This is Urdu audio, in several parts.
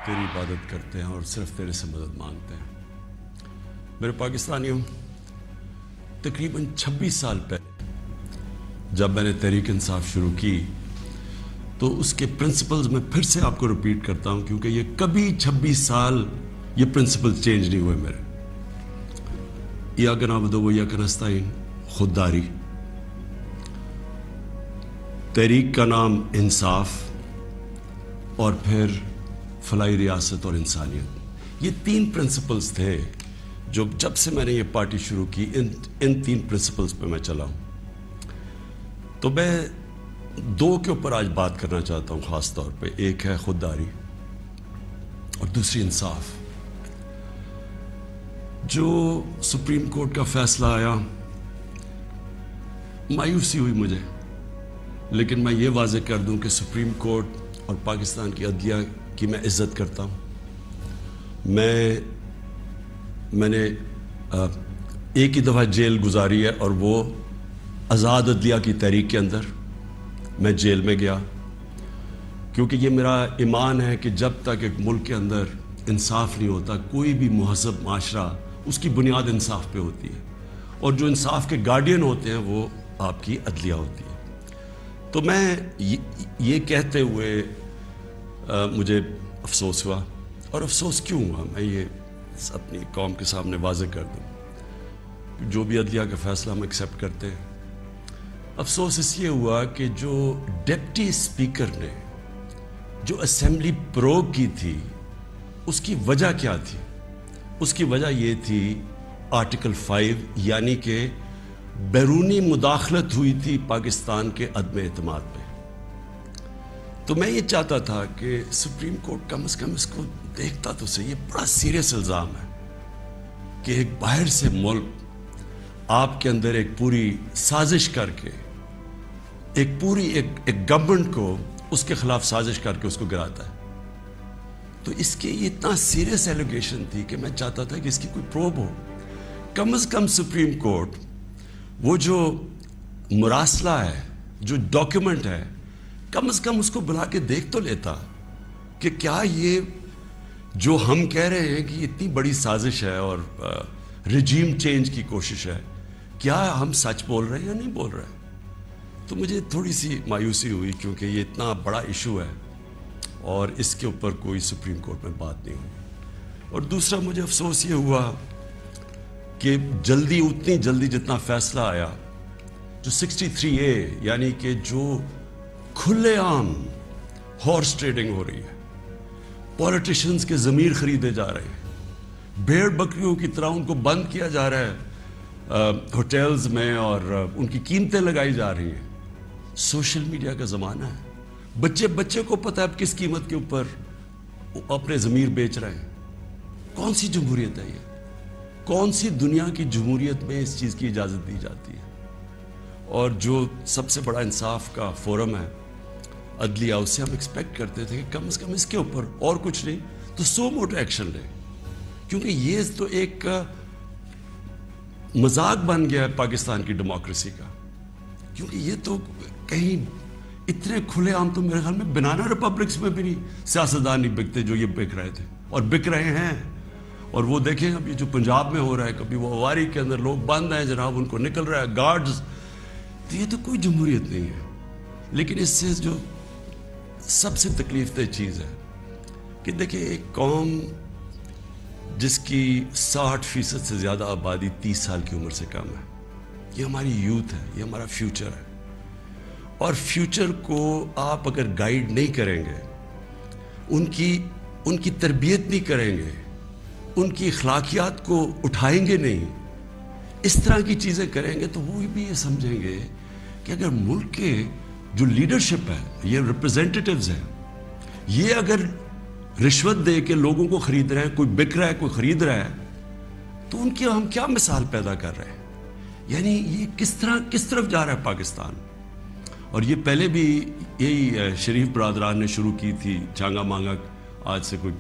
تیری عبادت کرتے ہیں اور صرف تیرے سے مدد مانگتے ہیں۔ میرے پاکستانیوں، تقریباً 26 سال پہلے جب میں نے تحریک انصاف شروع کی تو اس کے پرنسپلز میں پھر سے آپ کو ریپیٹ کرتا ہوں، کیونکہ یہ کبھی 26 سال یہ پرنسپل چینج نہیں ہوئے میرے۔ ایاک نعبد و ایاک نستعین، خودداری، تحریک کا نام انصاف، اور پھر فلاحی ریاست اور انسانیت۔ یہ 3 پرنسپلز تھے جو جب سے میں نے یہ پارٹی شروع کی ان 3 پرنسپلز پہ میں چلا ہوں۔ تو میں 2 کے اوپر آج بات کرنا چاہتا ہوں خاص طور پہ، ایک ہے خودداری اور دوسری انصاف۔ جو سپریم کورٹ کا فیصلہ آیا، مایوسی ہوئی مجھے، لیکن میں یہ واضح کر دوں کہ سپریم کورٹ اور پاکستان کی عدلیہ کی میں عزت کرتا ہوں۔ میں نے ایک ہی دفعہ جیل گزاری ہے، اور وہ آزاد عدلیہ کی تحریک کے اندر میں جیل میں گیا، کیونکہ یہ میرا ایمان ہے کہ جب تک ایک ملک کے اندر انصاف نہیں ہوتا، کوئی بھی مہذب معاشرہ اس کی بنیاد انصاف پہ ہوتی ہے، اور جو انصاف کے گارڈین ہوتے ہیں وہ آپ کی عدلیہ ہوتی ہے۔ تو میں یہ کہتے ہوئے مجھے افسوس ہوا، اور افسوس کیوں ہوا میں یہ اپنی قوم کے سامنے واضح کر دوں۔ جو بھی عدلیہ کا فیصلہ ہم ایکسیپٹ کرتے ہیں، افسوس اس لیے ہوا کہ جو ڈپٹی اسپیکر نے جو اسمبلی پروگ کی تھی، اس کی وجہ کیا تھی؟ اس کی وجہ یہ تھی آرٹیکل 5، یعنی کہ بیرونی مداخلت ہوئی تھی پاکستان کے عدم اعتماد پہ۔ تو میں یہ چاہتا تھا کہ سپریم کورٹ کم از کم اس کو دیکھتا تو صحیح۔ یہ بڑا سیریس الزام ہے کہ ایک باہر سے ملک آپ کے اندر ایک پوری سازش کر کے ایک گورنمنٹ کو اس کے خلاف سازش کر کے اس کو گراتا ہے۔ تو اس کے یہ اتنا سیریس ایلیگیشن تھی کہ میں چاہتا تھا کہ اس کی کوئی پروب ہو۔ کم از کم سپریم کورٹ وہ جو مراسلہ ہے، جو ڈاکیومنٹ ہے، کم از کم اس کو بلا کے دیکھ تو لیتا کہ کیا یہ جو ہم کہہ رہے ہیں کہ اتنی بڑی سازش ہے اور رجیم چینج کی کوشش ہے، کیا ہم سچ بول رہے ہیں یا نہیں بول رہے ہیں۔ تو مجھے تھوڑی سی مایوسی ہوئی، کیونکہ یہ اتنا بڑا ایشو ہے اور اس کے اوپر کوئی سپریم کورٹ میں بات نہیں ہوئی۔ اور دوسرا مجھے افسوس یہ ہوا کہ اتنی جلدی جتنا فیصلہ آیا، جو 63A، یعنی کہ جو کھلے عام ہارس ٹریڈنگ ہو رہی ہے، پولیٹیشنز کے ضمیر خریدے جا رہے ہیں، بھیڑ بکریوں کی طرح ان کو بند کیا جا رہا ہے ہوٹلز میں، اور ان کی قیمتیں لگائی جا رہی ہیں۔ سوشل میڈیا کا زمانہ ہے، بچے کو پتہ ہے اب کس قیمت کے اوپر اپنے ضمیر بیچ رہے ہیں۔ کون سی جمہوریت ہے یہ؟ کون سی دنیا کی جمہوریت میں اس چیز کی اجازت دی جاتی ہے؟ اور جو سب سے بڑا انصاف کا فورم ہے عدلیہ، اس سے ہم ایکسپیکٹ کرتے تھے کہ کم از کم اس کے اوپر اور کچھ نہیں تو سو موٹو ایکشن لے، کیونکہ یہ تو ایک مذاق بن گیا ہے پاکستان کی ڈیموکریسی کا۔ کیونکہ یہ تو کہیں اتنے کھلے عام تو میرے خیال میں بنانا ریپبلکس میں بھی نہیں سیاستدان نہیں بکتے جو یہ بک رہے تھے اور بک رہے ہیں۔ اور وہ دیکھیں اب یہ جو پنجاب میں ہو رہا ہے، کبھی وہ اواری کے اندر لوگ بند ہیں جناب، ان کو نکل رہا ہے گارڈز۔ تو یہ تو کوئی جمہوریت نہیں ہے۔ لیکن اس سے جو سب سے تکلیف دہ چیز ہے کہ دیکھیں، ایک قوم جس کی 60% سے زیادہ آبادی 30 سال کی عمر سے کم ہے، یہ ہماری یوتھ ہے، یہ ہمارا فیوچر ہے۔ اور فیوچر کو آپ اگر گائیڈ نہیں کریں گے، ان کی تربیت نہیں کریں گے، ان کی اخلاقیات کو اٹھائیں گے نہیں، اس طرح کی چیزیں کریں گے، تو وہ بھی یہ سمجھیں گے کہ اگر ملک کے جو لیڈرشپ ہے، یہ ریپرزینٹیٹیوز ہیں، یہ اگر رشوت دے کے لوگوں کو خرید رہے ہیں، کوئی بک رہا ہے کوئی خرید رہا ہے، تو ان کی ہم کیا مثال پیدا کر رہے ہیں؟ یعنی یہ کس طرف جا رہا ہے پاکستان۔ اور یہ پہلے بھی یہی شریف برادران نے شروع کی تھی، چانگا مانگا، آج سے کوئی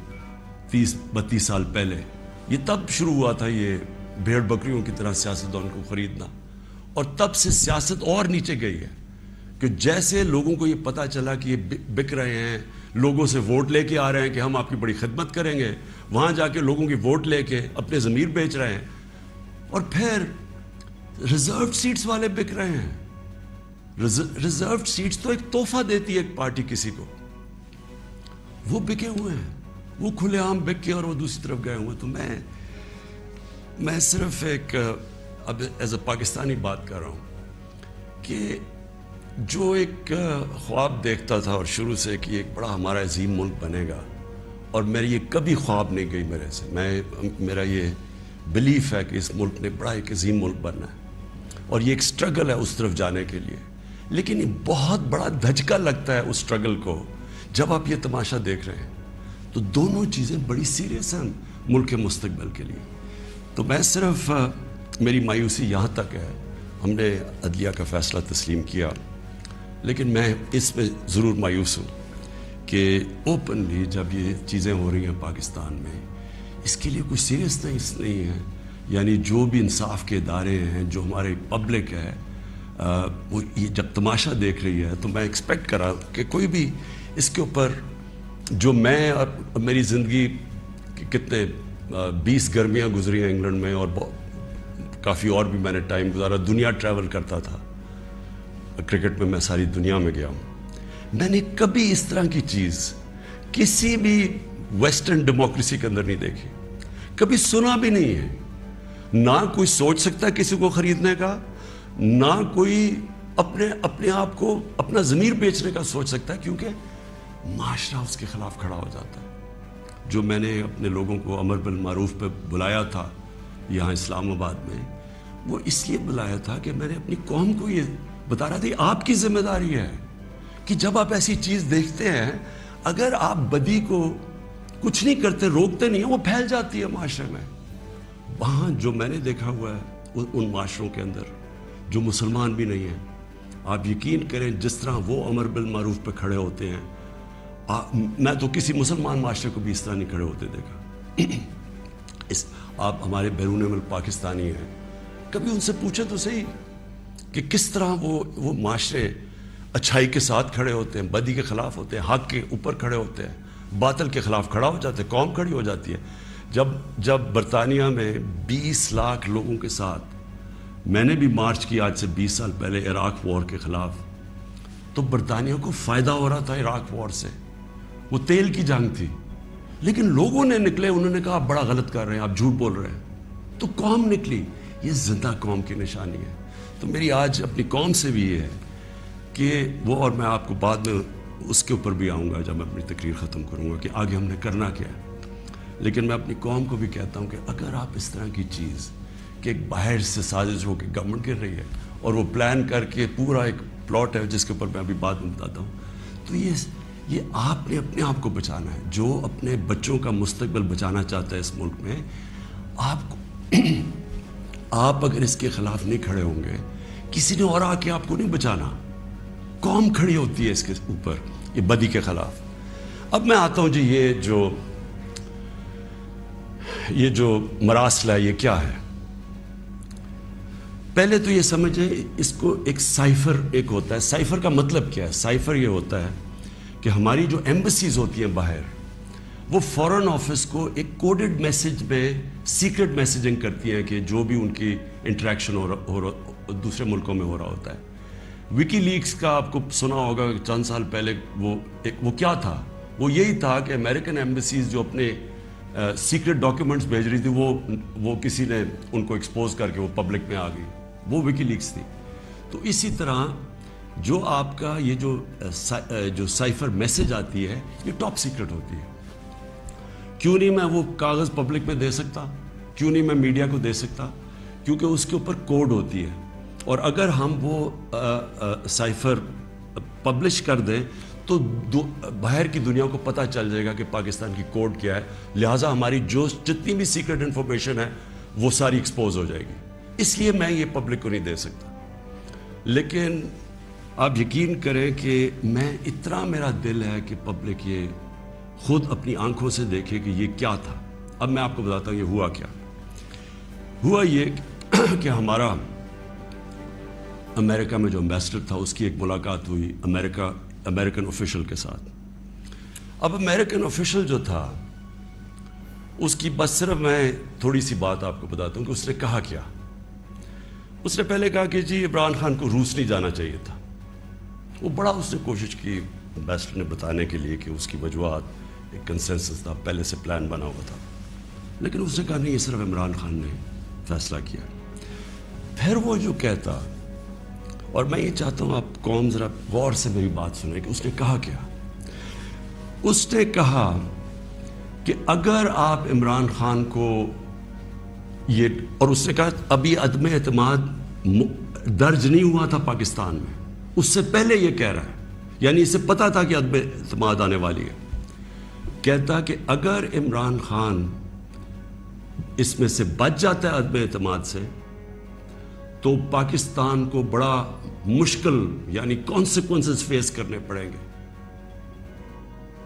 30-32 سال پہلے یہ تب شروع ہوا تھا، یہ بھیڑ بکریوں کی طرح سیاستدان کو خریدنا، اور تب سے سیاست اور نیچے گئی ہے۔ کہ جیسے لوگوں کو یہ پتہ چلا کہ یہ بک رہے ہیں، لوگوں سے ووٹ لے کے آ رہے ہیں کہ ہم آپ کی بڑی خدمت کریں گے، وہاں جا کے لوگوں کی ووٹ لے کے اپنے ضمیر بیچ رہے ہیں، اور پھر ریزروڈ سیٹس والے بک رہے ہیں. ریزروڈ سیٹس تو ایک تحفہ دیتی ہے ایک پارٹی کسی کو، وہ بکے ہوئے ہیں، وہ کھلے عام بک کے اور وہ دوسری طرف گئے ہوئے. تو میں صرف ایک اب ایز اے پاکستانی بات کر رہا ہوں کہ جو ایک خواب دیکھتا تھا اور شروع سے کہ ایک بڑا ہمارا عظیم ملک بنے گا، اور میری یہ کبھی خواب نہیں گئی میرے سے، میرا یہ بلیف ہے کہ اس ملک نے بڑا ایک عظیم ملک بننا ہے، اور یہ ایک سٹرگل ہے اس طرف جانے کے لیے. لیکن یہ بہت بڑا دھچکا لگتا ہے اس سٹرگل کو جب آپ یہ تماشا دیکھ رہے ہیں. تو دونوں چیزیں بڑی سیریس ہیں ملک کے مستقبل کے لیے. تو میں صرف میری مایوسی یہاں تک ہے، ہم نے عدلیہ کا فیصلہ تسلیم کیا، لیکن میں اس پہ ضرور مایوس ہوں کہ اوپنلی جب یہ چیزیں ہو رہی ہیں پاکستان میں، اس کے لیے کوئی سیریسنس نہیں ہے. یعنی جو بھی انصاف کے ادارے ہیں، جو ہمارے پبلک ہے، وہ یہ جب تماشا دیکھ رہی ہے، تو میں ایکسپیکٹ کرا کہ کوئی بھی اس کے اوپر، جو میں میری زندگی کتنے 20 گرمیاں گزری ہیں انگلینڈ میں، اور کافی اور بھی میں نے ٹائم گزارا، دنیا ٹریول کرتا تھا، کرکٹ میں ساری دنیا میں گیا ہوں. میں نے کبھی اس طرح کی چیز کسی بھی ویسٹرن ڈیموکریسی کے اندر نہیں دیکھی، کبھی سنا بھی نہیں ہے. نہ کوئی سوچ سکتا ہے کسی کو خریدنے کا، نہ کوئی اپنے آپ کو اپنا ضمیر بیچنے کا سوچ سکتا ہے، کیونکہ معاشرہ اس کے خلاف کھڑا ہو جاتا ہے. جو میں نے اپنے لوگوں کو امر بالمعروف پہ بلایا تھا یہاں اسلام آباد میں، وہ اس لیے بلایا تھا کہ میں نے اپنی قوم کو یہ بتا رہا تھا، آپ کی ذمہ داری ہے کہ جب آپ ایسی چیز دیکھتے ہیں، اگر آپ بدی کو کچھ نہیں کرتے، روکتے نہیں ہیں، وہ پھیل جاتی ہے معاشرے میں. وہاں جو میں نے دیکھا ہوا ہے ان معاشروں کے اندر جو مسلمان بھی نہیں ہیں، آپ یقین کریں جس طرح وہ امر بالمعروف پہ کھڑے ہوتے ہیں، میں تو کسی مسلمان معاشرے کو بھی اس طرح نہیں کھڑے ہوتے دیکھا. آپ ہمارے بیرون ملک پاکستانی ہیں، کبھی ان سے پوچھیں تو صحیح کہ کس طرح وہ معاشرے اچھائی کے ساتھ کھڑے ہوتے ہیں، بدی کے خلاف ہوتے ہیں، حق کے اوپر کھڑے ہوتے ہیں، باطل کے خلاف کھڑا ہو جاتے ہیں، قوم کھڑی ہو جاتی ہے. جب برطانیہ میں 20 لاکھ لوگوں کے ساتھ میں نے بھی مارچ کی آج سے 20 سال پہلے عراق وار کے خلاف، تو برطانیہ کو فائدہ ہو رہا تھا عراق وار سے، وہ تیل کی جنگ تھی، لیکن لوگوں نے نکلے، انہوں نے کہا آپ بڑا غلط کر رہے ہیں، آپ جھوٹ بول رہے ہیں، تو قوم نکلی. یہ زندہ قوم کی نشانی ہے. تو میری آج اپنی قوم سے بھی یہ ہے کہ وہ، اور میں آپ کو بعد میں اس کے اوپر بھی آؤں گا جب میں اپنی تقریر ختم کروں گا کہ آگے ہم نے کرنا کیا ہے. لیکن میں اپنی قوم کو بھی کہتا ہوں کہ اگر آپ اس طرح کی چیز کہ ایک باہر سے سازش ہو کے گورنمنٹ گر رہی ہے اور وہ پلان کر کے پورا ایک پلاٹ ہے جس کے اوپر میں ابھی بعد میں بتاتا ہوں، تو یہ آپ نے اپنے آپ کو بچانا ہے. جو اپنے بچوں کا مستقبل بچانا چاہتا ہے اس ملک میں، آپ اگر اس کے خلاف نہیں کھڑے ہوں گے، کسی نے اور آ کے آپ کو نہیں بچانا. قوم کھڑی ہوتی ہے اس کے اوپر، یہ بدی کے خلاف. اب میں آتا ہوں جی، یہ جو مراسل ہے یہ کیا ہے؟ پہلے تو یہ سمجھیں، اس کو ایک سائفر ایک ہوتا ہے. سائفر کا مطلب کیا ہے؟ سائفر یہ ہوتا ہے کہ ہماری جو ایمبیسیز ہوتی ہیں باہر، وہ فورن آفس کو ایک کوڈڈ میسج میں سیکرٹ میسیجنگ کرتی ہیں کہ جو بھی ان کی انٹریکشن دوسرے ملکوں میں ہو رہا ہوتا ہے. وکی لیکس کا آپ کو سنا ہوگا چند سال پہلے، وہ کیا تھا؟ وہ یہی تھا کہ امریکن ایمبیسیز جو اپنے سیکرٹ ڈاکیومنٹس بھیج رہی تھی، وہ کسی نے ان کو ایکسپوز کر کے وہ پبلک میں آ گئی، وہ وکی لیکس تھی. تو اسی طرح جو آپ کا یہ جو سائفر میسج آتی ہے، یہ ٹاپ سیکرٹ ہوتی ہے. کیوں نہیں میں وہ کاغذ پبلک میں دے سکتا؟ کیوں نہیں میں میڈیا کو دے سکتا؟ کیونکہ اس کے اوپر کوڈ ہوتی ہے، اور اگر ہم وہ سائفر پبلش کر دیں تو باہر کی دنیا کو پتہ چل جائے گا کہ پاکستان کی کوڈ کیا ہے. لہٰذا ہماری جتنی بھی سیکرٹ انفارمیشن ہے وہ ساری ایکسپوز ہو جائے گی. اس لیے میں یہ پبلک کو نہیں دے سکتا. لیکن آپ یقین کریں کہ میں اتنا میرا دل ہے کہ پبلک یہ خود اپنی آنکھوں سے دیکھے کہ یہ کیا تھا. اب میں آپ کو بتاتا ہوں یہ ہوا کیا. ہوا یہ کہ ہمارا امریکہ میں جو امبیسڈر تھا اس کی ایک ملاقات ہوئی امریکن آفیشل کے ساتھ. اب امریکن آفیشل جو تھا اس کی بس صرف میں تھوڑی سی بات آپ کو بتاتا ہوں کہ اس نے کہا کیا. اس نے پہلے کہا کہ جی عمران خان کو روس نہیں جانا چاہیے تھا. وہ بڑا اس نے کوشش کی امبیسڈر نے بتانے کے لیے کہ اس کی وجوہات ایک کنسنسس تھا, پہلے سے پلان بنا ہوا تھا, لیکن اس نے کہا نہیں, یہ صرف عمران خان نے فیصلہ کیا. پھر وہ جو کہتا, اور میں یہ چاہتا ہوں آپ قوم ذرا غور سے میری بات سنیں کہ اس نے کہا کیا. اس نے کہا کہ اگر آپ عمران خان کو یہ, اور اس نے کہا ابھی عدم اعتماد درج نہیں ہوا تھا پاکستان میں, اس سے پہلے یہ کہہ رہا ہے, یعنی اسے پتا تھا کہ عدم اعتماد آنے والی ہے. کہتا کہ اگر عمران خان اس میں سے بچ جاتا ہے عدم اعتماد سے تو پاکستان کو بڑا مشکل یعنی کانسیکوینسز فیس کرنے پڑیں گے.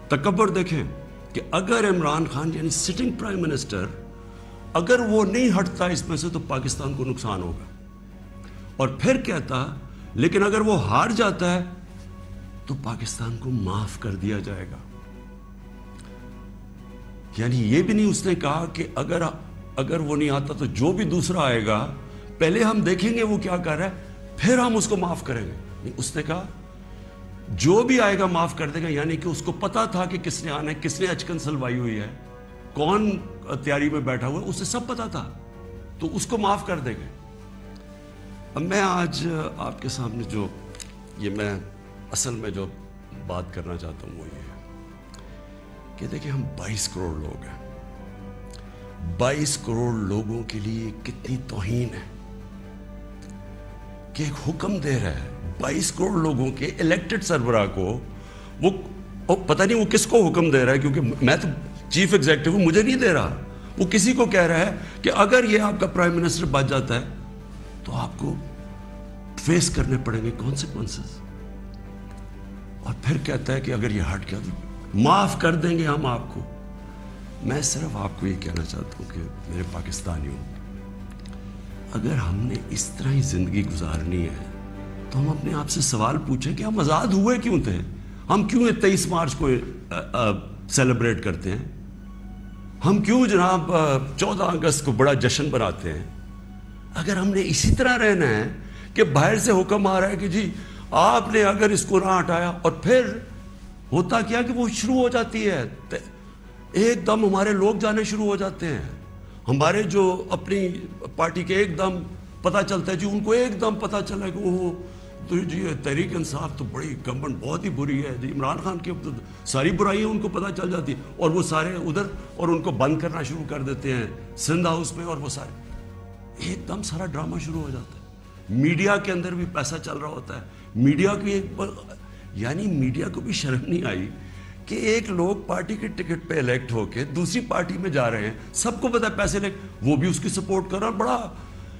تکبر دیکھیں کہ اگر عمران خان یعنی سٹنگ پرائم منسٹر اگر وہ نہیں ہٹتا اس میں سے تو پاکستان کو نقصان ہوگا. اور پھر کہتا لیکن اگر وہ ہار جاتا ہے تو پاکستان کو معاف کر دیا جائے گا. یعنی یہ بھی نہیں اس نے کہا کہ اگر وہ نہیں آتا تو جو بھی دوسرا آئے گا پہلے ہم دیکھیں گے وہ کیا کر رہا ہے پھر ہم اس کو معاف کریں گے. نہیں, اس نے کہا جو بھی آئے گا معاف کر دے گا. یعنی کہ اس کو پتا تھا کہ کس نے آنا ہے, کس نے اچکن سلوائی ہوئی ہے, کون تیاری میں بیٹھا ہوا ہے, اسے سب پتا تھا, تو اس کو معاف کر دے گے. اب میں آج آپ کے سامنے جو یہ میں اصل میں جو بات کرنا چاہتا ہوں وہ یہ ہے کہ دیکھیں ہم 22 کروڑ لوگ ہیں. 22 کروڑ لوگوں کے لیے کتنی توہین ہے کہ ایک حکم دے رہا ہے 22 کروڑ لوگوں کے الیکٹڈ سربراہ کو. وہ پتہ نہیں وہ کس کو حکم دے رہا ہے, کیونکہ میں تو چیف ایگزیکٹو ہوں, مجھے نہیں دے رہا. وہ کسی کو کہہ رہا ہے کہ اگر یہ آپ کا پرائم منسٹر بچ جاتا ہے تو آپ کو فیس کرنے پڑیں گے کانسیکوینسز. اور پھر کہتا ہے کہ اگر یہ ہٹ گیا تو معاف کر دیں گے ہم آپ کو. میں صرف آپ کو یہ کہنا چاہتا ہوں کہ میرے پاکستانیوں, اگر ہم نے اس طرح ہی زندگی گزارنی ہے تو ہم اپنے آپ سے سوال پوچھیں کہ ہم آزاد ہوئے کیوں تھے. ہم کیوں 23 مارچ کو سیلیبریٹ کرتے ہیں, ہم کیوں جناب 14 اگست کو بڑا جشن بناتے ہیں. اگر ہم نے اسی طرح رہنا ہے کہ باہر سے حکم آ رہا ہے کہ جی آپ نے اگر اس کو نہ ہٹایا, اور پھر ہوتا کیا کہ وہ شروع ہو جاتی ہے ایک دم ہمارے لوگ جانے شروع ہو جاتے ہیں. ہمارے جو اپنی پارٹی کے ایک دم پتہ چلتا ہے جی, ان کو ایک دم پتہ چلا کہ وہ تو جی تحریک انصاف تو بڑی گورنمنٹ بہت ہی بری ہے جی, عمران خان کی ساری برائیاں ان کو پتہ چل جاتی ہیں اور وہ سارے ادھر, اور ان کو بند کرنا شروع کر دیتے ہیں سندھ ہاؤس میں, اور وہ سارے ایک دم سارا ڈرامہ شروع ہو جاتا ہے. میڈیا کے اندر بھی پیسہ چل رہا ہوتا ہے. میڈیا کی یعنی میڈیا کو بھی شرم نہیں آئی کہ ایک لوگ پارٹی کے ٹکٹ پہ الیکٹ ہو کے دوسری پارٹی میں جا رہے ہیں, سب کو پتا ہے پیسے لے, وہ بھی اس کی سپورٹ کر رہا ہے, بڑا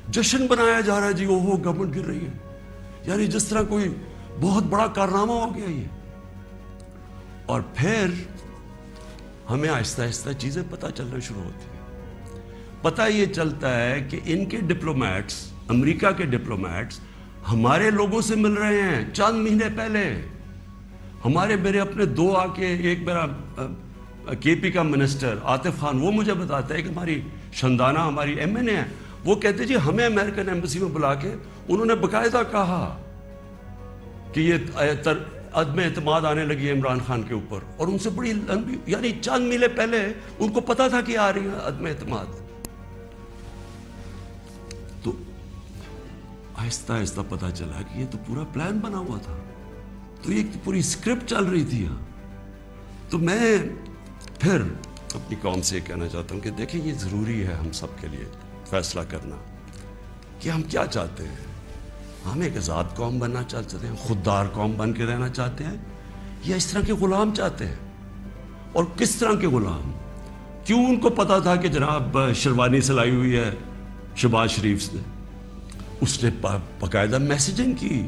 جشن بنایا جا رہا ہے جی وہ گورنمنٹ گر رہی ہے, یعنی جس طرح کوئی بہت بڑا کارنامہ ہو گیا یہ. اور پھر ہمیں آہستہ آہستہ چیزیں پتہ چلنا شروع ہوتی ہیں. پتہ یہ چلتا ہے کہ ان کے ڈپلومیٹس, امریکہ کے ڈپلومیٹس ہمارے لوگوں سے مل رہے ہیں چند مہینے پہلے. میرے اپنے 2 آ کے, ایک میرا کے پی کا منسٹر عاطف خان, وہ مجھے بتاتا ہے کہ ہماری شندانہ ہماری ایم این اے ہے, وہ کہتے جی ہمیں امریکن ایمبیسی میں بلا کے انہوں نے باقاعدہ کہا کہ یہ عدم اعتماد آنے لگی ہے عمران خان کے اوپر, اور ان سے بڑی لمبی یعنی چند مہینے پہلے ان کو پتا تھا کہ آ رہی ہے عدم اعتماد. تو آہستہ آہستہ پتا چلا کہ یہ تو پورا پلان بنا ہوا تھا, تو یہ پوری اسکرپٹ چل رہی تھی یہاں. تو میں پھر اپنی قوم سے یہ کہنا چاہتا ہوں کہ دیکھیں یہ ضروری ہے ہم سب کے لیے فیصلہ کرنا کہ ہم کیا چاہتے ہیں. ہم ایک آزاد قوم بننا چاہتے ہیں, خوددار قوم بن کے رہنا چاہتے ہیں, یا اس طرح کے غلام چاہتے ہیں. اور کس طرح کے غلام, کیوں ان کو پتا تھا کہ جناب شیروانی سلائی ہوئی ہے شہباز شریف نے, اس نے باقاعدہ میسیجنگ کی,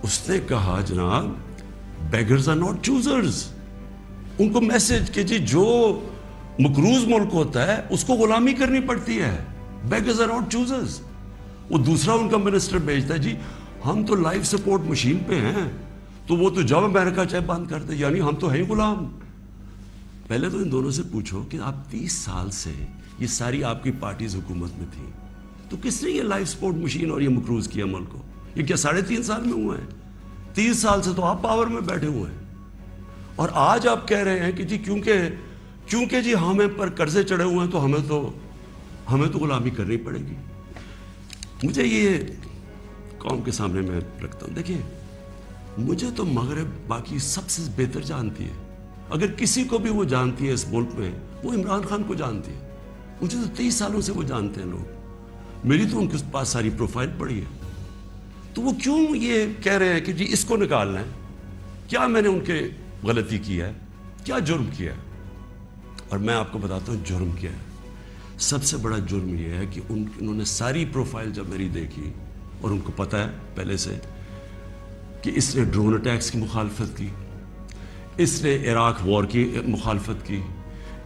اس نے کہا جناب بیگرز آر ناٹ چوزرز. ان کو میسج کہ جی جو مقروض ملک ہوتا ہے اس کو غلامی کرنی پڑتی ہے, بیگرز آر ناٹ چوزرز. وہ دوسرا ان کا منسٹر بھیجتا ہے جی ہم تو لائف سپورٹ مشین پہ ہیں, تو وہ تو جب امریکہ چاہے بند کر دے, یعنی ہم تو ہیں غلام. پہلے تو ان دونوں سے پوچھو کہ آپ 30 سال سے یہ ساری آپ کی پارٹیز حکومت میں تھیں, تو کس نے یہ لائف سپورٹ مشین اور یہ مقروض کیا ملک کو؟ یہ کیا 3.5 سال میں ہوا ہے؟ 30 سال سے تو آپ پاور میں بیٹھے ہوئے ہیں, اور آج آپ کہہ رہے ہیں کہ جی کیونکہ جی ہمیں پر قرضے چڑھے ہوئے ہیں تو ہمیں تو غلامی کرنی پڑے گی. مجھے یہ قوم کے سامنے میں رکھتا ہوں, دیکھیں مجھے تو مغرب باقی سب سے بہتر جانتی ہے. اگر کسی کو بھی وہ جانتی ہے اس ملک میں, وہ عمران خان کو جانتی ہے. مجھے تو 30 سالوں سے وہ جانتے ہیں لوگ, میری تو ان کے پاس ساری پروفائل پڑی ہے. تو وہ کیوں یہ کہہ رہے ہیں کہ جی اس کو نکالنا ہے؟ کیا میں نے ان کے غلطی کی ہے؟ کیا جرم کیا ہے؟ اور میں آپ کو بتاتا ہوں جرم کیا ہے. سب سے بڑا جرم یہ ہے کہ انہوں نے ساری پروفائل جب میری دیکھی, اور ان کو پتہ ہے پہلے سے کہ اس نے ڈرون اٹیکس کی مخالفت کی, اس نے عراق وار کی مخالفت کی,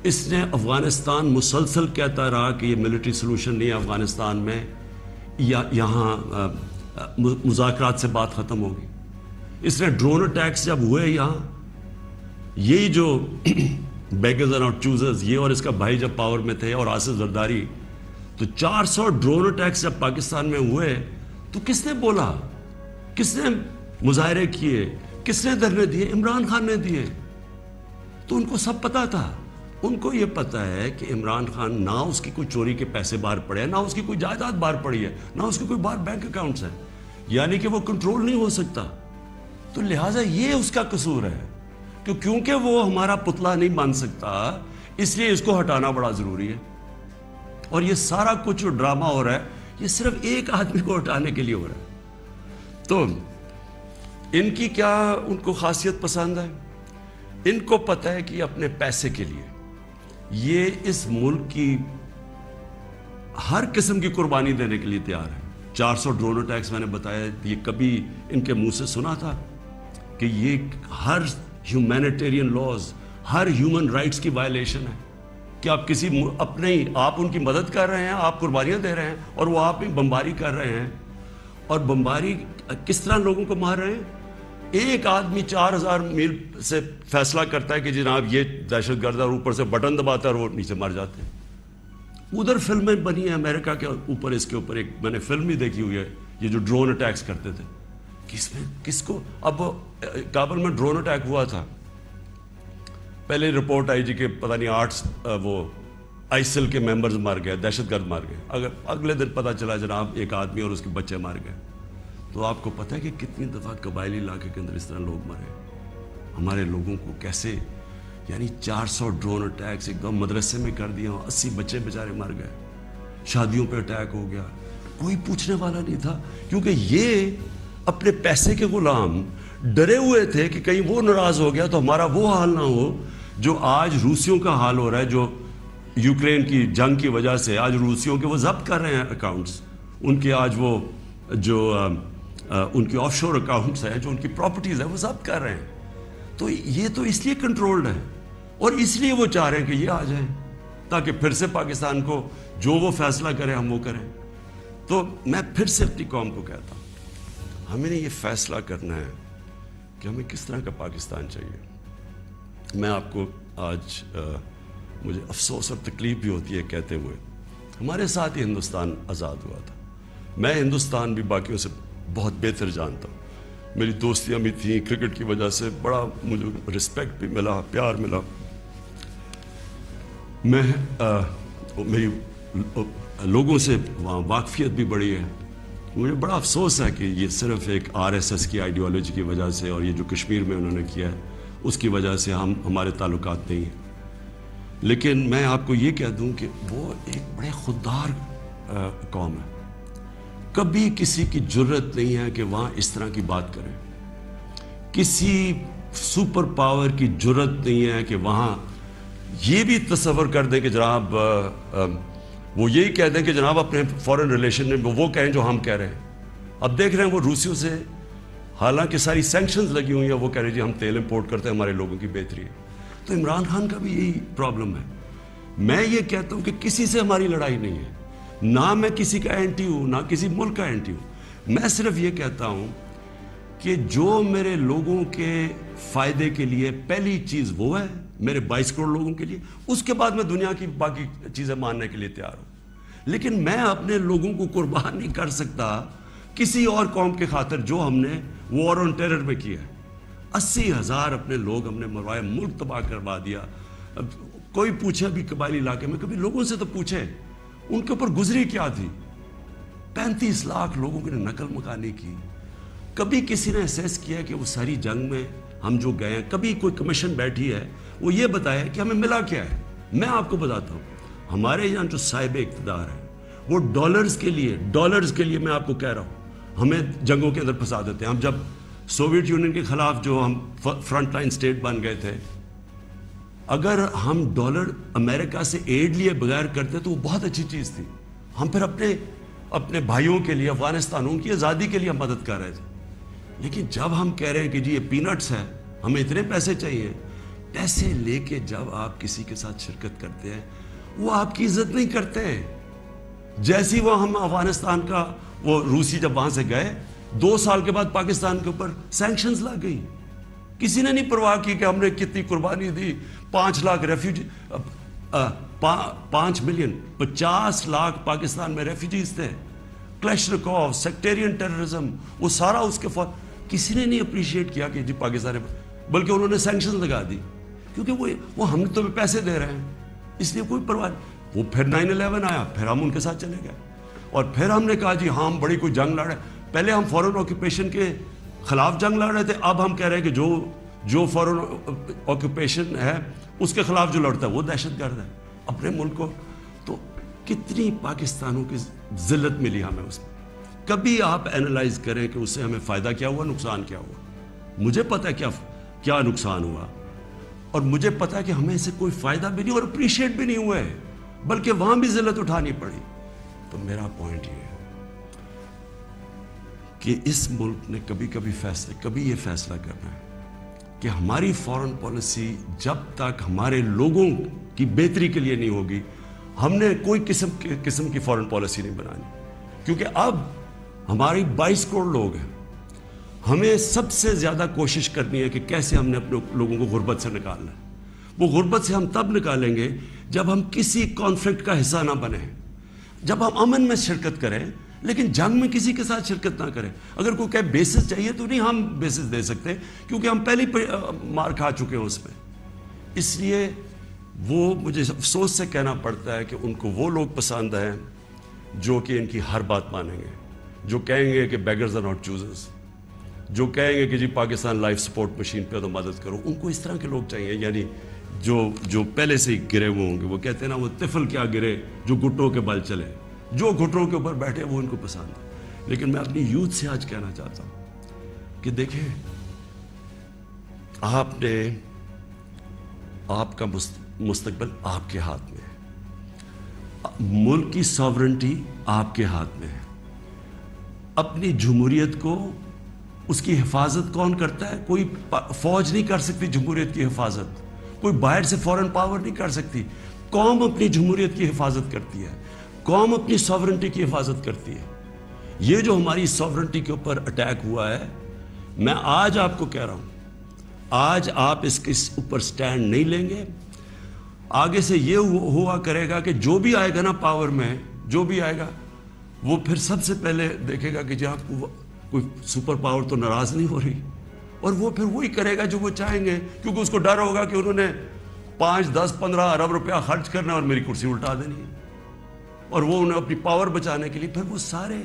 اس نے افغانستان مسلسل کہتا رہا کہ یہ ملٹری سلوشن نہیں ہے افغانستان میں, یہاں مذاکرات سے بات ختم ہوگی. اس نے ڈرون اٹیکس جب ہوئے یہاں, یہی جو بیگرز اور چوزرز, یہ اور اس کا بھائی جب پاور میں تھے اور آصف زرداری, تو 400 ڈرون اٹیکس جب پاکستان میں ہوئے تو کس نے بولا, کس نے مظاہرے کیے, کس نے دھرنے دیے؟ عمران خان نے دیے. تو ان کو سب پتا تھا. ان کو یہ پتا ہے کہ عمران خان نہ اس کی کوئی چوری کے پیسے باہر پڑے ہیں, نہ اس کی کوئی جائیداد باہر پڑی ہے, نہ اس کے کوئی باہر بینک اکاؤنٹس ہیں, یعنی کہ وہ کنٹرول نہیں ہو سکتا. تو لہٰذا یہ اس کا قصور ہے کہ کیونکہ وہ ہمارا پتلا نہیں بن سکتا, اس لیے اس کو ہٹانا بڑا ضروری ہے. اور یہ سارا کچھ جو ڈرامہ ہو رہا ہے, یہ صرف ایک آدمی کو ہٹانے کے لیے ہو رہا ہے. تو ان کی کیا ان کو خاصیت پسند ہے؟ ان کو پتہ ہے کہ اپنے پیسے کے لیے یہ اس ملک کی ہر قسم کی قربانی دینے کے لیے تیار ہے. 400 ڈرون اٹیکس میں نے بتایا, یہ کبھی ان کے منہ سے سنا تھا کہ یہ ہر ہیومینیٹیرین لاز, ہر ہیومن رائٹس کی وائلیشن ہے کہ آپ کسی آپ ان کی مدد کر رہے ہیں, آپ قربانیاں دے رہے ہیں, اور وہ آپ بمباری کر رہے ہیں. اور بمباری کس طرح لوگوں کو مار رہے ہیں؟ ایک آدمی 4000 میل سے فیصلہ کرتا ہے کہ جناب یہ دہشت گرد, اور اوپر سے بٹن دباتا ہے اور وہ نیچے مر جاتے ہیں. ادھر فلمیں بنی ہیں امریکہ کے اوپر, اس کے اوپر ایک میں نے فلم بھی دیکھی ہوئی ہے, یہ جو ڈرون اٹیکس کرتے تھے. کس کو اب کابل میں ڈرون اٹیک ہوا تھا, پہلے رپورٹ آئی جی کہ پتہ نہیں 8 وہ آئیسل کے ممبرز مار گئے, دہشت گرد مار گئے. اگلے دن پتہ چلا جناب ایک آدمی اور اس کے بچے مار گئے. تو آپ کو پتہ ہے کہ کتنی دفعہ قبائلی علاقے کے اندر اس طرح لوگ مرے, ہمارے لوگوں کو کیسے, یعنی 400 ڈرون اٹیکس ایک دم مدرسے میں کر دیا, 80 بچے بیچارے مر گئے, شادیوں پہ اٹیک ہو گیا, کوئی پوچھنے والا نہیں تھا. کیونکہ یہ اپنے پیسے کے غلام ڈرے ہوئے تھے کہ کہیں وہ ناراض ہو گیا تو ہمارا وہ حال نہ ہو جو آج روسیوں کا حال ہو رہا ہے, جو یوکرین کی جنگ کی وجہ سے آج روسیوں کے وہ ضبط کر رہے ہیں اکاؤنٹس, ان کے آج وہ جو ان کی آف شور اکاؤنٹس ہیں, جو ان کی پراپرٹیز ہیں, وہ ضبط کر رہے ہیں. تو یہ تو اس لیے کنٹرولڈ ہے, اور اس لیے وہ چاہ رہے ہیں کہ یہ آ جائیں تاکہ پھر سے پاکستان کو جو وہ فیصلہ کریں ہم وہ کریں. تو میں پھر سے اپنی قوم کو کہتا ہوں, ہمیں نے یہ فیصلہ کرنا ہے کہ ہمیں کس طرح کا پاکستان چاہیے. میں آپ کو آج مجھے افسوس اور تکلیف بھی ہوتی ہے کہتے ہوئے, ہمارے ساتھ ہی ہندوستان آزاد ہوا تھا. میں ہندوستان بھی باقیوں سے بہت بہتر جانتا ہوں, میری دوستیاں بھی تھیں, کرکٹ کی وجہ سے بڑا مجھے رسپیکٹ بھی ملا, پیار ملا. میں میری لوگوں سے وہاں واقفیت بھی بڑی ہے. مجھے بڑا افسوس ہے کہ یہ صرف ایک RSS کی آئیڈیالوجی کی وجہ سے, اور یہ جو کشمیر میں انہوں نے کیا ہے اس کی وجہ سے ہمارے تعلقات نہیں ہیں. لیکن میں آپ کو یہ کہہ دوں کہ وہ ایک بڑے خوددار قوم ہے. کبھی کسی کی جرت نہیں ہے کہ وہاں اس طرح کی بات کریں. کسی سپر پاور کی جرت نہیں ہے کہ وہاں یہ بھی تصور کر دیں کہ جناب وہ یہی کہہ دیں کہ جناب اپنے فورن ریلیشن میں وہ کہیں جو ہم کہہ رہے ہیں. اب دیکھ رہے ہیں وہ روسیوں سے حالانکہ ساری سینکشنز لگی ہوئی ہیں, وہ کہہ رہے ہیں جی ہم تیل امپورٹ کرتے ہیں, ہمارے لوگوں کی بہتری ہے. تو عمران خان کا بھی یہی پرابلم ہے. میں یہ کہتا ہوں کہ کسی سے ہماری لڑائی نہیں ہے, نہ میں کسی کا اینٹی ہوں, نہ کسی ملک کا اینٹی ہوں. میں صرف یہ کہتا ہوں کہ جو میرے لوگوں کے فائدے کے لیے پہلی چیز وہ ہے میرے 22 کروڑ لوگوں کے لیے، اس کے بعد میں دنیا کی باقی چیزیں ماننے کے لیے تیار ہوں، لیکن میں اپنے لوگوں کو قربان نہیں کر سکتا کسی اور قوم کے خاطر جو ہم نے وار آن ٹیرر میں کیا ہے۔ 80,000 اپنے لوگ ہم نے مروائے، ملک تباہ کروا دیا۔ اب کوئی پوچھے بھی قبائلی علاقے میں، کبھی لوگوں سے تو پوچھے ان کے اوپر گزری کیا تھی۔ 35 لاکھ لوگوں کی نقل مکانی کی۔ کبھی کسی نے اسیس کیا کہ وہ ساری جنگ میں ہم جو گئے ہیں، کبھی کوئی کمیشن بیٹھی ہے وہ یہ بتایا کہ ہمیں ملا کیا ہے؟ میں آپ کو بتاتا ہوں، ہمارے یہاں جو صاحب اقتدار ہے وہ ڈالرز کے لیے میں آپ کو کہہ رہا ہوں ہمیں جنگوں کے اندر پھنسا دیتے ہیں۔ ہم جب سوویت یونین کے خلاف جو ہم فرنٹ لائن سٹیٹ بن گئے تھے، اگر ہم ڈالر امریکہ سے ایڈ لیے بغیر کرتے تو وہ بہت اچھی چیز تھی۔ ہم پھر اپنے بھائیوں کے لیے، افغانستان ان کی آزادی کے لیے مدد کر رہے تھے۔ لیکن جب ہم کہہ رہے ہیں کہ جی یہ پینٹس ہے، ہمیں اتنے پیسے چاہیے، پیسے لے کے جب آپ کسی کے ساتھ شرکت کرتے ہیں وہ آپ کی عزت نہیں کرتے۔ جیسی وہ ہم افغانستان کا وہ روسی جب وہاں سے گئے، 2 سال کے بعد پاکستان کے اوپر سینکشنز لگ گئی۔ کسی نے نہیں پرواہ کی کہ ہم نے کتنی قربانی دی۔ 5 لاکھ ریفیوجی، 5 ملین، 50 لاکھ پاکستان میں ریفیوجیز تھے۔ کلیشنکوف، سیکٹیرین ٹیررزم، وہ سارا اس کے کسی نے نہیں اپریشیٹ کیا کہ جی پاکستان، بلکہ انہوں نے سینکشن لگا دی کیونکہ وہ ہم تمہیں پیسے دے رہے ہیں، اس لیے کوئی پرواہ نہیں۔ وہ پھر 9/11 آیا، پھر ہم ان کے ساتھ چلے گئے اور پھر ہم نے کہا جی ہاں ہم بڑی کوئی جنگ لڑ رہے ہیں۔ پہلے ہم فورن آکوپیشن کے خلاف جنگ لڑ رہے تھے، اب ہم کہہ رہے ہیں کہ جو فورن آکوپیشن ہے اس کے خلاف جو لڑتا ہے وہ دہشت گرد ہے اپنے ملک کو۔ تو کتنی پاکستانوں کی ذلت ملی ہمیں اس میں۔ کبھی آپ اینالائز کریں کہ اس سے ہمیں فائدہ کیا ہوا، نقصان کیا ہوا۔ مجھے پتہ ہے کیا نقصان ہوا، اور مجھے پتہ ہے کہ ہمیں اسے کوئی فائدہ بھی نہیں اور اپریشیٹ بھی نہیں ہوا ہے، بلکہ وہاں بھی ذلت اٹھانی پڑی۔ تو میرا پوائنٹ یہ ہے کہ اس ملک نے کبھی یہ فیصلہ کرنا ہے کہ ہماری فارن پالیسی جب تک ہمارے لوگوں کی بہتری کے لیے نہیں ہوگی، ہم نے کوئی قسم کی فارن پالیسی نہیں بنانی، کیونکہ اب ہماری 22 کروڑ لوگ ہیں۔ ہمیں سب سے زیادہ کوشش کرنی ہے کہ کیسے ہم نے اپنے لوگوں کو غربت سے نکالنا ہے۔ وہ غربت سے ہم تب نکالیں گے جب ہم کسی کانفلکٹ کا حصہ نہ بنیں، جب ہم امن میں شرکت کریں لیکن جنگ میں کسی کے ساتھ شرکت نہ کریں۔ اگر کوئی کہے بیسس چاہیے تو نہیں ہم بیسس دے سکتے، کیونکہ ہم پہلے مار کھا چکے ہیں اس پہ۔ اس لیے وہ مجھے افسوس سے کہنا پڑتا ہے کہ ان کو وہ لوگ پسند ہیں جو کہ ان کی ہر بات مانیں گے، جو کہیں گے کہ بیگرز آر ناٹ چوزرز، جو کہیں گے کہ جی پاکستان لائف سپورٹ مشین پہ تو مدد کرو۔ ان کو اس طرح کے لوگ چاہیے، یعنی جو پہلے سے ہی گرے ہوئے ہوں گے۔ وہ کہتے ہیں نا وہ طفل کیا گرے جو گھٹنوں کے بل چلے، جو گھٹنوں کے اوپر بیٹھے وہ ان کو پسند ہے۔ لیکن میں اپنی یوتھ سے آج کہنا چاہتا ہوں کہ دیکھیں، آپ کا مستقبل آپ کے ہاتھ میں ہے، ملک کی ساورنٹی آپ کے ہاتھ میں ہے۔ اپنی جمہوریت کو، اس کی حفاظت کون کرتا ہے؟ کوئی فوج نہیں کر سکتی جمہوریت کی حفاظت، کوئی باہر سے فورن پاور نہیں کر سکتی۔ قوم اپنی جمہوریت کی حفاظت کرتی ہے، قوم اپنی ساورنٹی کی حفاظت کرتی ہے۔ یہ جو ہماری ساورنٹی کے اوپر اٹیک ہوا ہے، میں آج آپ کو کہہ رہا ہوں، آج آپ اس کے اوپر سٹینڈ نہیں لیں گے، آگے سے یہ ہوا کرے گا کہ جو بھی آئے گا نا پاور میں، جو بھی آئے گا وہ پھر سب سے پہلے دیکھے گا کہ جی آپ کو کوئی سپر پاور تو ناراض نہیں ہو رہی، اور وہ پھر وہی کرے گا جو وہ چاہیں گے، کیونکہ اس کو ڈر ہوگا کہ انہوں نے 5, 10, 15 ارب روپیہ خرچ کرنا اور میری کرسی الٹا دینی ہے، اور وہ انہیں اپنی پاور بچانے کے لیے پھر وہ سارے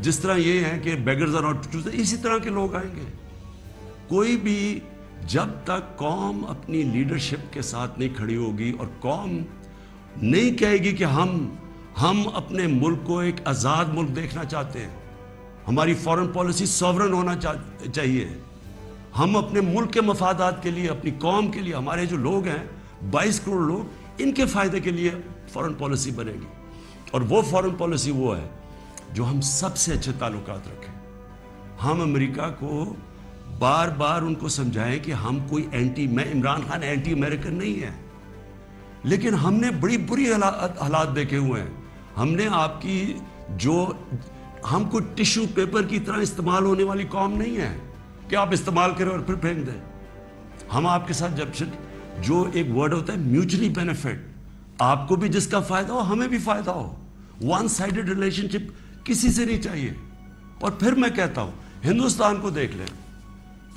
جس طرح یہ ہیں کہ بیگرز آر ناٹ چوزرز، اسی طرح کے لوگ آئیں گے۔ کوئی بھی جب تک قوم اپنی لیڈرشپ کے ساتھ نہیں کھڑی ہوگی اور قوم نہیں کہے گی کہ ہم اپنے ملک کو ایک آزاد ملک دیکھنا چاہتے ہیں، ہماری فارن پالیسی سوورن ہونا چاہیے، ہم اپنے ملک کے مفادات کے لیے، اپنی قوم کے لیے، ہمارے جو لوگ ہیں 22 کروڑ لوگ، ان کے فائدے کے لیے فارن پالیسی بنے گی۔ اور وہ فارن پالیسی وہ ہے جو ہم سب سے اچھے تعلقات رکھیں۔ ہم امریکہ کو بار بار ان کو سمجھائیں کہ ہم کوئی میں عمران خان اینٹی امریکن نہیں ہے، لیکن ہم نے بڑی بری حالات دیکھے ہوئے ہیں۔ ہم نے آپ کی جو ہم کوئی ٹشو پیپر کی طرح استعمال ہونے والی قوم نہیں ہے کہ آپ استعمال کریں اور پھر پھینک دیں. ہم آپ کے ساتھ جب جو ایک ورڈ ہوتا ہے میوچلی بینیفٹ, آپ کو بھی جس کا فائدہ ہو ہمیں بھی فائدہ ہو. ون سائیڈڈ ریلیشن شپ کسی سے نہیں چاہیے. اور پھر میں کہتا ہوں ہندوستان کو دیکھ لیں,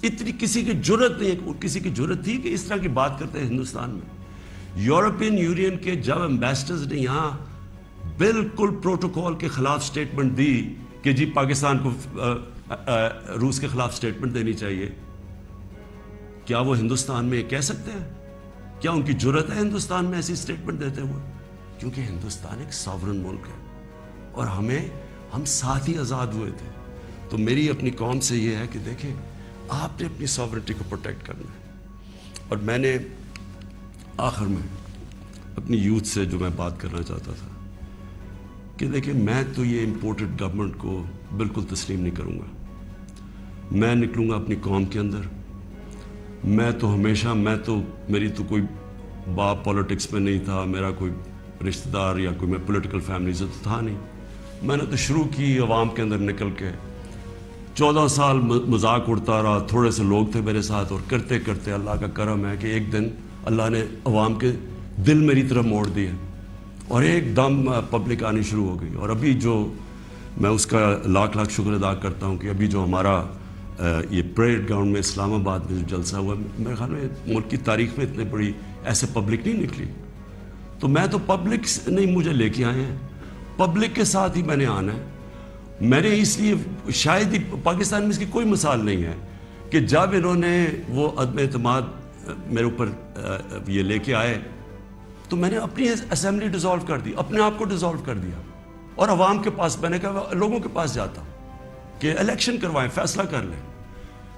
اتنی کسی کی جرت نہیں ہے, کسی کی جرت تھی کہ اس طرح کی بات کرتے ہیں ہندوستان میں. یورپین یونین کے جب ایمبیسڈرز نے یہاں بالکل پروٹوکول کے خلاف سٹیٹمنٹ دی کہ جی پاکستان کو روس کے خلاف سٹیٹمنٹ دینی چاہیے, کیا وہ ہندوستان میں کہہ سکتے ہیں؟ کیا ان کی جرت ہے ہندوستان میں ایسی سٹیٹمنٹ دیتے ہوئے؟ کیونکہ ہندوستان ایک ساورن ملک ہے اور ہم ساتھ ہی آزاد ہوئے تھے. تو میری اپنی قوم سے یہ ہے کہ دیکھیں آپ نے اپنی ساورنٹی کو پروٹیکٹ کرنا ہے. اور میں نے آخر میں اپنی یوتھ سے جو میں بات کرنا چاہتا تھا کہ دیکھیں میں تو یہ امپورٹڈ گورنمنٹ کو بالکل تسلیم نہیں کروں گا. میں نکلوں گا اپنی قوم کے اندر. میں تو ہمیشہ میری تو کوئی باپ پولیٹکس میں نہیں تھا, میرا کوئی رشتہ دار یا کوئی میں پولیٹیکل فیملی سے تو تھا نہیں. میں نے تو شروع کی عوام کے اندر نکل کے 14 سال مذاق اڑتا رہا. تھوڑے سے لوگ تھے میرے ساتھ, اور کرتے کرتے اللہ کا کرم ہے کہ ایک دن اللہ نے عوام کے دل میری طرف موڑ دیے اور ایک دم پبلک آنی شروع ہو گئی. اور ابھی جو میں اس کا لاکھ لاکھ شکر ادا کرتا ہوں کہ ابھی جو ہمارا یہ پریڈ گراؤنڈ میں اسلام آباد میں جو جلسہ ہوا, میرے خیال میں ملک کی تاریخ میں اتنے بڑی ایسے پبلک نہیں نکلی. تو میں تو پبلک نہیں مجھے لے کے آئے ہیں, پبلک کے ساتھ ہی میں نے آنا ہے. میں نے اس لیے شاید ہی پاکستان میں اس کی کوئی مثال نہیں ہے کہ جب انہوں نے وہ عدم اعتماد میرے اوپر یہ لے کے آئے تو میں نے اپنی اسمبلی ڈیزالو کر دی, اپنے آپ کو ڈیزالو کر دیا اور عوام کے پاس میں نے کہا لوگوں کے پاس جاتا کہ الیکشن کروائیں, فیصلہ کر لیں,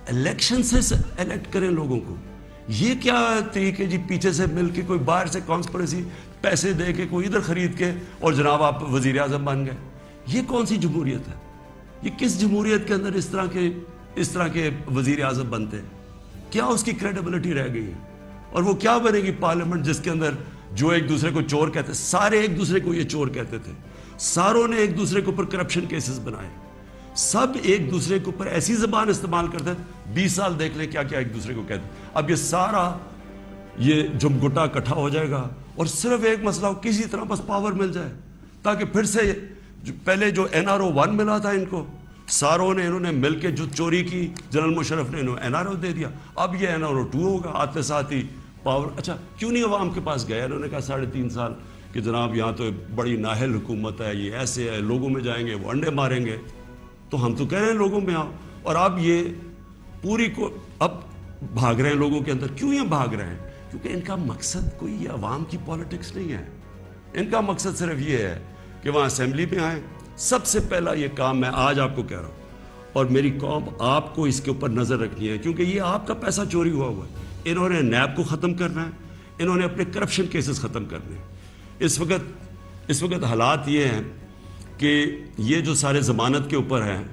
الیکشن سے الیکٹ کریں لوگوں کو. یہ کیا طریقے جی پیچھے سے مل کے کوئی باہر سے کانسپریسی پیسے دے کے کوئی ادھر خرید کے اور جناب آپ وزیر اعظم بن گئے. یہ کون سی جمہوریت ہے؟ یہ کس جمہوریت کے اندر اس طرح کے وزیر اعظم بنتے ہیں؟ کیا اس کی کریڈیبلٹی رہ گئی ہے؟ اور وہ کیا بنے گی پارلیمنٹ جس کے اندر جو ایک دوسرے کو چور کہتے, سارے ایک دوسرے کو یہ چور کہتے تھے, ساروں نے ایک دوسرے کے اوپر کرپشن کیسز بنائے, سب ایک دوسرے کے اوپر ایسی زبان استعمال کرتے ہیں. 20 سال دیکھ لیں کیا کیا ایک دوسرے کو کہتے. اب یہ سارا یہ جمگٹا اکٹھا ہو جائے گا اور صرف ایک مسئلہ ہو, کسی طرح بس پاور مل جائے تاکہ پھر سے پہلے جو NRO 1 ملا تھا ان کو, ساروں نے انہوں نے مل کے جو چوری کی, جنرل مشرف نے انہوں NRO دے دیا. اب یہ NRO 2 ہوگا, آتے ساتھ ہی پاور. اچھا کیوں نہیں عوام کے پاس گیا؟ انہوں نے کہا 3.5 سال کہ جناب یہاں تو بڑی نااہل حکومت ہے, یہ ایسے ہے, لوگوں میں جائیں گے وہ انڈے ماریں گے. تو ہم تو کہہ رہے ہیں لوگوں میں آؤ, اور اب یہ پوری کو اب بھاگ رہے ہیں لوگوں کے اندر. کیوں یہ بھاگ رہے ہیں؟ کیونکہ ان کا مقصد کوئی یہ عوام کی پالیٹکس نہیں ہے. ان کا مقصد صرف یہ ہے کہ وہاں اسمبلی میں آئیں. سب سے پہلا یہ کام میں آج آپ کو کہہ رہا ہوں, اور میری قوم آپ کو اس کے اوپر نظر رکھنی ہے, کیونکہ یہ آپ کا پیسہ چوری ہوا ہے. انہوں نے نیب کو ختم کرنا ہے, انہوں نے اپنے کرپشن کیسز ختم کرنے ہیں. اس وقت حالات یہ ہیں کہ یہ جو سارے ضمانت کے اوپر ہیں,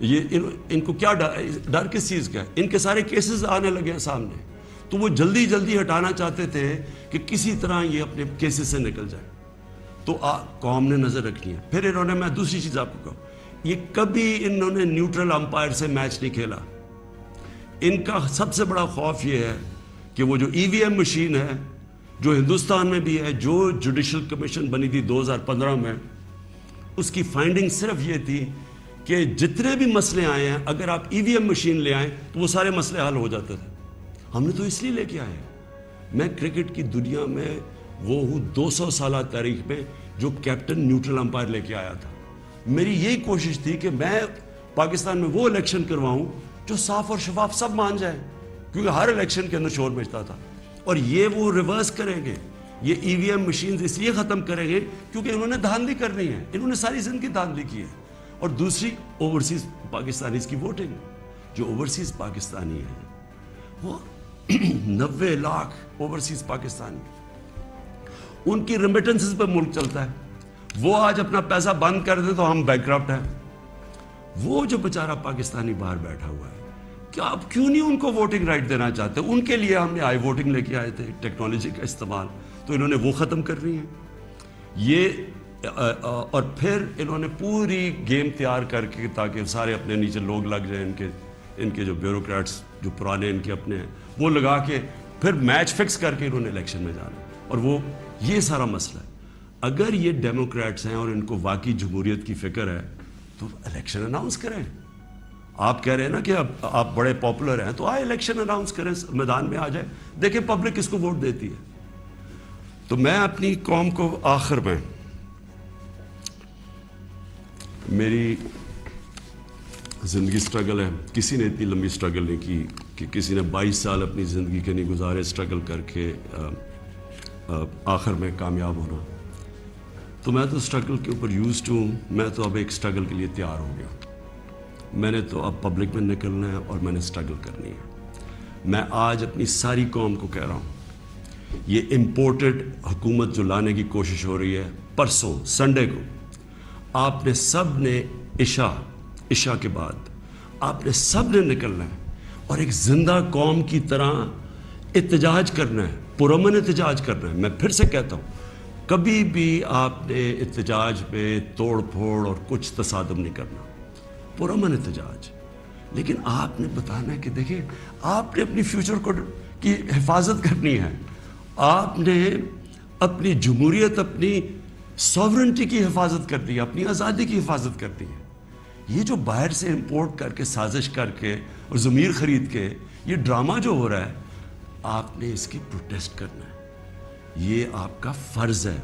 یہ ان کو کیا ڈر کس چیز کا ہے؟ ان کے سارے کیسز آنے لگے ہیں سامنے, تو وہ جلدی جلدی ہٹانا چاہتے تھے کہ کسی طرح یہ اپنے کیسز سے نکل جائے. تو قوم نے نظر رکھنی ہے. پھر انہوں نے, میں دوسری چیز آپ کو کہوں, یہ کبھی انہوں نے نیوٹرل امپائر سے میچ نہیں کھیلا. ان کا سب سے بڑا خوف یہ ہے کہ وہ جو EVM مشین ہے جو ہندوستان میں بھی ہے, جو جوڈیشل کمیشن بنی تھی 2015 میں, اس کی فائنڈنگ صرف یہ تھی کہ جتنے بھی مسئلے آئے ہیں اگر آپ EVM مشین لے آئیں تو وہ سارے مسئلے حل ہو جاتے تھے. ہم نے تو اس لیے لے کے آئے. میں کرکٹ کی دنیا میں وہ ہوں 200 سالہ تاریخ میں جو کیپٹن نیوٹرل امپائر لے کے آیا تھا. میری یہی کوشش تھی کہ میں پاکستان میں وہ الیکشن کرواؤں جو صاف اور شفاف سب مان جائیں, کیونکہ ہر الیکشن کے اندر شور مچتا تھا. اور یہ وہ ریورس کریں گے, یہ EVM مشینز اس لیے ختم کریں گے کیونکہ انہوں نے دھاندلی کرنی ہے. انہوں نے ساری زندگی دھاندلی کی ہے. اور دوسری اوورسیز پاکستانیز کی ووٹنگ, جو اوورسیز پاکستانی ہیں وہ 90 لاکھ اوورسیز پاکستانی, ان کی ریمیٹنسز پہ ملک چلتا ہے. وہ آج اپنا پیسہ بند کر دیں تو ہم بینکرپٹ ہیں. وہ جو بیچارہ پاکستانی باہر بیٹھا ہوا ہے, کیا آپ کیوں نہیں ان کو ووٹنگ رائٹ دینا چاہتے؟ ان کے لیے ہم نے آئی ووٹنگ لے کے آئے تھے, ٹیکنالوجی کا استعمال, تو انہوں نے وہ ختم کر رہی ہیں. یہ اور پھر انہوں نے پوری گیم تیار کر کے تاکہ سارے اپنے نیچے لوگ لگ جائیں ان کے جو بیوروکریٹس جو پرانے ان کے اپنے ہیں وہ لگا کے پھر میچ فکس کر کے انہوں نے الیکشن میں جانا. اور وہ یہ سارا مسئلہ ہے. اگر یہ ڈیموکریٹس ہیں اور ان کو واقعی جمہوریت کی فکر ہے تو الیکشن اناؤنس کریں. آپ کہہ رہے ہیں نا کہ اب آپ بڑے پاپولر ہیں تو آئے الیکشن اناؤنس کریں, میدان میں آ جائیں, دیکھیں پبلک کس کو ووٹ دیتی ہے. تو میں اپنی قوم کو آخر میں, میری زندگی سٹرگل ہے, کسی نے اتنی لمبی سٹرگل نہیں کی کہ کسی نے 22 سال اپنی زندگی کے نہیں گزارے سٹرگل کر کے آخر میں کامیاب ہونا. تو میں تو سٹرگل کے اوپر یوزڈ ہوں. میں تو اب ایک سٹرگل کے لیے تیار ہو گیا. میں نے تو اب پبلک میں نکلنا ہے اور میں نے سٹرگل کرنی ہے. میں آج اپنی ساری قوم کو کہہ رہا ہوں, یہ امپورٹڈ حکومت جو لانے کی کوشش ہو رہی ہے, پرسوں سنڈے کو آپ نے سب نے عشاء کے بعد آپ نے سب نے نکلنا ہے اور ایک زندہ قوم کی طرح احتجاج کرنا ہے, پرامن احتجاج کرنا ہے. میں پھر سے کہتا ہوں, کبھی بھی آپ نے احتجاج میں توڑ پھوڑ اور کچھ تصادم نہیں کرنا, پرامن احتجاج. لیکن آپ نے بتانا ہے کہ دیکھیں آپ نے اپنی فیوچر کو کی حفاظت کرنی ہے, آپ نے اپنی جمہوریت, اپنی سوورنٹی کی حفاظت کرنی ہے, اپنی آزادی کی حفاظت کرنی ہے. یہ جو باہر سے امپورٹ کر کے سازش کر کے اور ضمیر خرید کے یہ ڈرامہ جو ہو رہا ہے, آپ نے اس کی پروٹیسٹ کرنا ہے. یہ آپ کا فرض ہے.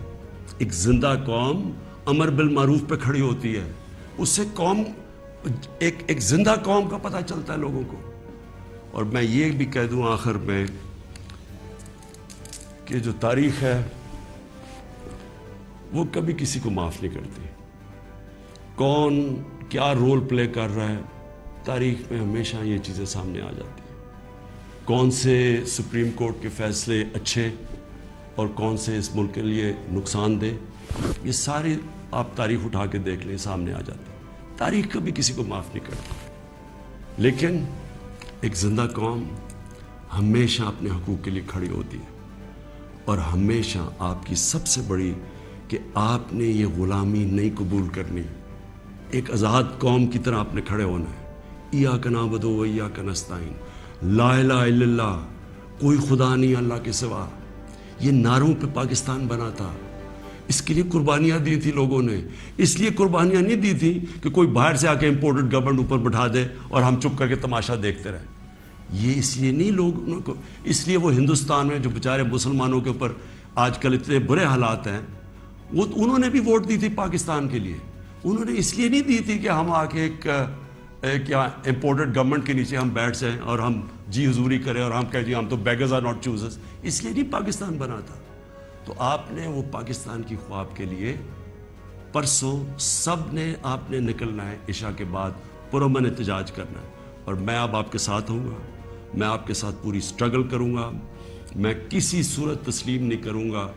ایک زندہ قوم امر بالمعروف پہ کھڑی ہوتی ہے, اس سے قوم ایک زندہ قوم کا پتہ چلتا ہے لوگوں کو. اور میں یہ بھی کہہ دوں آخر میں کہ جو تاریخ ہے وہ کبھی کسی کو معاف نہیں کرتی. کون کیا رول پلے کر رہا ہے, تاریخ میں ہمیشہ یہ چیزیں سامنے آ جاتی ہیں. کون سے سپریم کورٹ کے فیصلے اچھے اور کون سے اس ملک کے لیے نقصان دہ, یہ سارے آپ تاریخ اٹھا کے دیکھ لیں, سامنے آ جاتے ہیں. تاریخ کبھی کسی کو معاف نہیں کرتی. لیکن ایک زندہ قوم ہمیشہ اپنے حقوق کے لیے کھڑی ہوتی ہے. اور ہمیشہ آپ کی سب سے بڑی کہ آپ نے یہ غلامی نہیں قبول کرنی. ایک آزاد قوم کی طرح آپ نے کھڑے ہونا ہے. ایاک نعبد و ایاک نستعین, لا الہ الا اللہ, کوئی خدا نہیں اللہ کے سوا. یہ نعروں پہ پاکستان بنا تھا. اس کے لیے قربانیاں دی تھی لوگوں نے. اس لیے قربانیاں نہیں دی تھی کہ کوئی باہر سے آ کے امپورٹڈ گورنمنٹ اوپر بٹھا دے اور ہم چپ کر کے تماشا دیکھتے رہیں. یہ اس لیے نہیں لوگوں کو, اس لیے وہ ہندوستان میں جو بیچارے مسلمانوں کے اوپر آج کل اتنے برے حالات ہیں, وہ انہوں نے بھی ووٹ دی تھی پاکستان کے لیے. انہوں نے اس لیے نہیں دی تھی کہ ہم آ کے ایک امپورٹڈ گورنمنٹ کے نیچے ہم بیٹھ جائیں اور ہم جی حضوری کریں اور ہم کہیں جی ہم تو بیگرز آر ناٹ چوزرز. اس لیے نہیں پاکستان بنا تھا. تو آپ نے وہ پاکستان کی خواب کے لیے پرسوں سب نے آپ نے نکلنا ہے, عشاء کے بعد پرامن احتجاج کرنا ہے. اور میں اب آپ کے ساتھ ہوں گا, میں آپ کے ساتھ پوری سٹرگل کروں گا. میں کسی صورت تسلیم نہیں کروں گا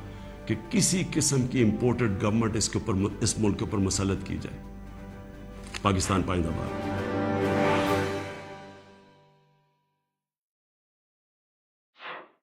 کہ کسی قسم کی امپورٹڈ گورنمنٹ اس ملک کے اوپر مسلط کی جائے. پاکستان پائندہ باد.